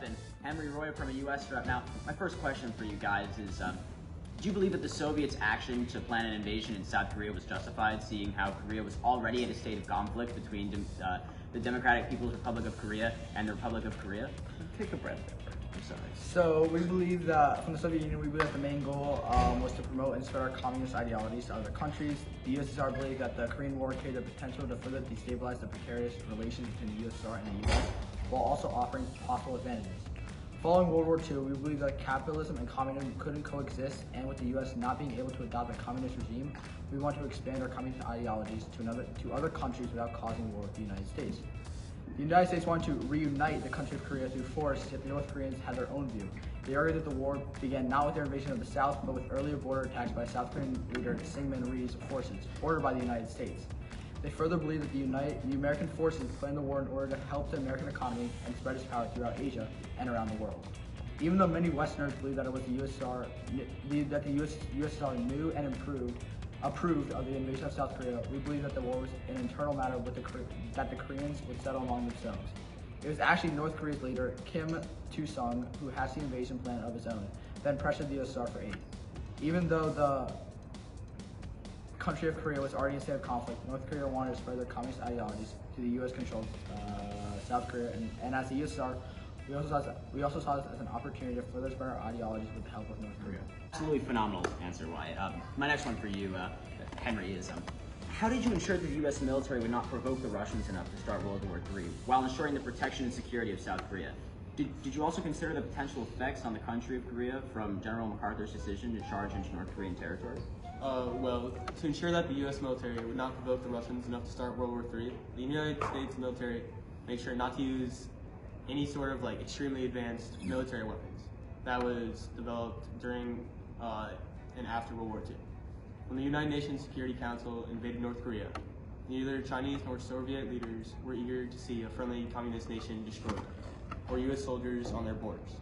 and Henry Roy from a U.S. rep. Now, my first question for you guys is, do you believe that the Soviets' action to plan an invasion in South Korea was justified, seeing how Korea was already in a state of conflict between the Democratic People's Republic of Korea and the Republic of Korea? Take a breath there. I'm sorry. So we believe that from the Soviet Union, we believe that the main goal was to promote and spread our communist ideologies to other countries. The USSR believed that the Korean War carried the potential to further destabilize the precarious relations between the USSR and the US, while also offering possible advantages. Following World War II, we believe that capitalism and communism couldn't coexist, and with the U.S. not being able to adopt a communist regime, we want to expand our communist ideologies to other countries without causing war with the United States. The United States wanted to reunite the country of Korea through force, yet the North Koreans had their own view. They argued that the war began not with their invasion of the South, but with earlier border attacks by South Korean leader Syngman Rhee's forces, ordered by the United States. They further believed that the American forces planned the war in order to help the American economy and spread its power throughout Asia and around the world. Even though many Westerners believe that it was the USSR knew and approved of the invasion of South Korea, we believe that the war was an internal matter that the Koreans would settle among themselves. It was actually North Korea's leader, Kim Il-sung, who has the invasion plan of his own, then pressured the USSR for aid. Even though the country of Korea was already in a state of conflict, North Korea wanted to spread their communist ideologies to the US-controlled South Korea, and as the USSR, we also saw this as an opportunity to further spread our ideologies with the help of North Korea. Absolutely phenomenal answer, Wyatt. My next one for you, Henry, is how did you ensure that the U.S. military would not provoke the Russians enough to start World War III, while ensuring the protection and security of South Korea? Did you also consider the potential effects on the country of Korea from General MacArthur's decision to charge into North Korean territory? Well, to ensure that the U.S. military would not provoke the Russians enough to start World War III, the United States military made sure not to use any sort of extremely advanced military weapons that was developed during and after World War II. When the United Nations Security Council invaded North Korea, neither Chinese nor Soviet leaders were eager to see a friendly communist nation destroyed or U.S. soldiers on their borders.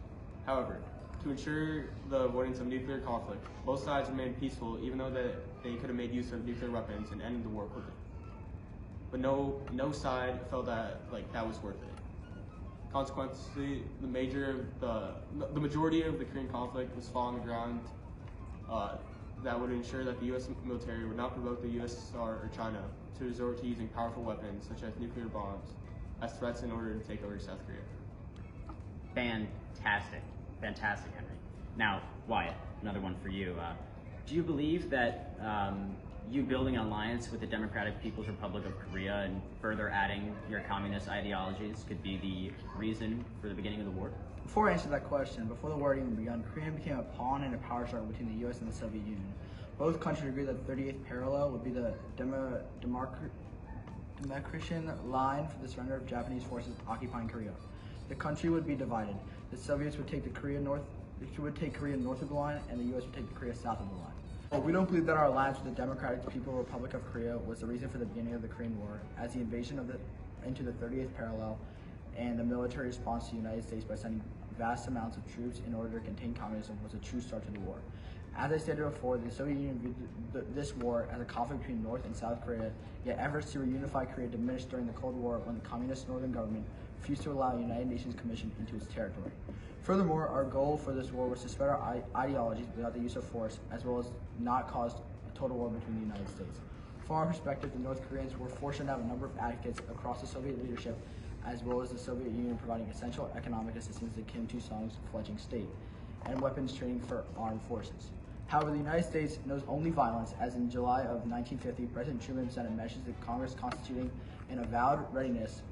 However, to ensure the avoidance of nuclear conflict, both sides remained peaceful, even though they could have made use of nuclear weapons and ended the war quickly. But no side felt that that was worth it. Consequently, the majority of the Korean conflict was fought on the ground that would ensure that the U.S. military would not provoke the USSR or China to resort to using powerful weapons such as nuclear bombs as threats in order to take over South Korea. Fantastic, Henry. Now, Wyatt, another one for you. Do you believe that you building an alliance with the Democratic People's Republic of Korea and further adding your communist ideologies could be the reason for the beginning of the war? Before I answer that question, before the war had even begun, Korea became a pawn in a power struggle between the U.S. and the Soviet Union. Both countries agreed that the 38th parallel would be the demarcation line for the surrender of Japanese forces occupying Korea. The country would be divided. The Soviets would take Korea north of the line, and the U.S. would take Korea south of the line. But we don't believe that our alliance with the Democratic People's Republic of Korea was the reason for the beginning of the Korean War, as the invasion into the 38th parallel and the military response to the United States by sending vast amounts of troops in order to contain communism was a true start to the war. As I stated before, the Soviet Union viewed this war as a conflict between North and South Korea, yet efforts to reunify Korea diminished during the Cold War when the communist northern government refused to allow a United Nations Commission into its territory. Furthermore, our goal for this war was to spread our ideologies without the use of force, as well as not cause a total war between the United States. From our perspective, the North Koreans were fortunate to have a number of advocates across the Soviet leadership, as well as the Soviet Union providing essential economic assistance to Kim Il-sung's fledgling state, and weapons training for armed forces. However, the United States knows only violence, as in July of 1950, President Truman sent a message to Congress constituting an avowed readiness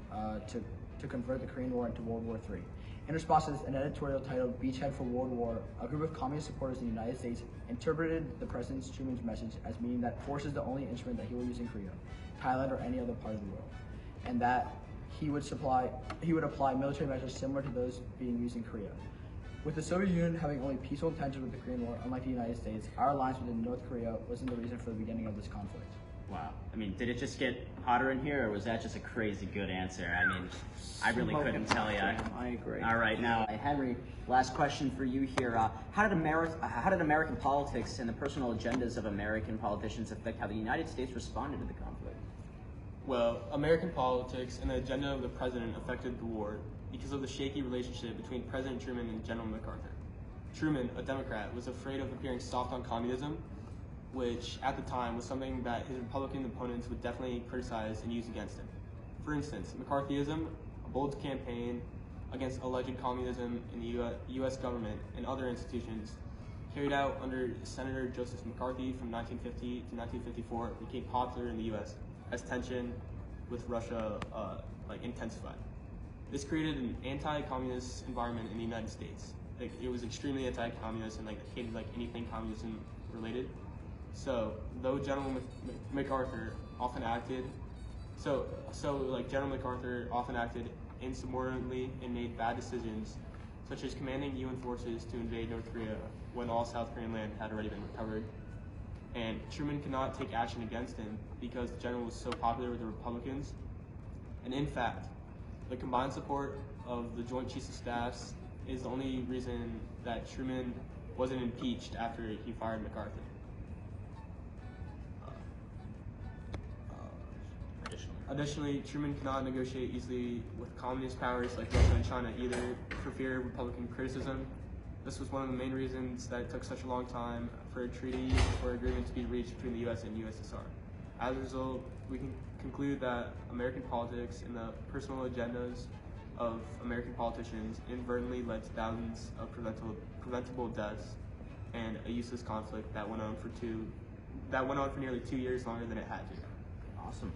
to convert the Korean War into World War III. In response to this, an editorial titled Beachhead for World War, a group of communist supporters in the United States interpreted the President Truman's message as meaning that force is the only instrument that he will use in Korea, Thailand, or any other part of the world, and that he would apply military measures similar to those being used in Korea. With the Soviet Union having only peaceful intentions with the Korean War, unlike the United States, our alliance with North Korea wasn't the reason for the beginning of this conflict. Wow. I mean, did it just get hotter in here, or was that just a crazy good answer? I mean, I really couldn't tell you. I agree. All right, now, Henry, last question for you here. How did American politics and the personal agendas of American politicians affect how the United States responded to the conflict? Well, American politics and the agenda of the president affected the war because of the shaky relationship between President Truman and General MacArthur. Truman, a Democrat, was afraid of appearing soft on communism, which at the time was something that his Republican opponents would definitely criticize and use against him. For instance, McCarthyism, a bold campaign against alleged communism in the U.S. government and other institutions, carried out under Senator Joseph McCarthy from 1950 to 1954, became popular in the U.S. as tension with Russia intensified. This created an anti-communist environment in the United States. It was extremely anti-communist and hated anything communism related. So though General MacArthur often acted, General MacArthur often acted insubordinately and made bad decisions, such as commanding UN forces to invade North Korea when all South Korean land had already been recovered. And Truman could not take action against him because the general was so popular with the Republicans. And in fact, the combined support of the Joint Chiefs of Staffs is the only reason that Truman wasn't impeached after he fired MacArthur. Additionally, Truman could not negotiate easily with communist powers like Russia and China either for fear of Republican criticism. This was one of the main reasons that it took such a long time for a treaty or agreement to be reached between the U.S. and USSR. As a result, we can conclude that American politics and the personal agendas of American politicians inadvertently led to thousands of preventable deaths and a useless conflict that went on for nearly 2 years longer than it had to. Awesome.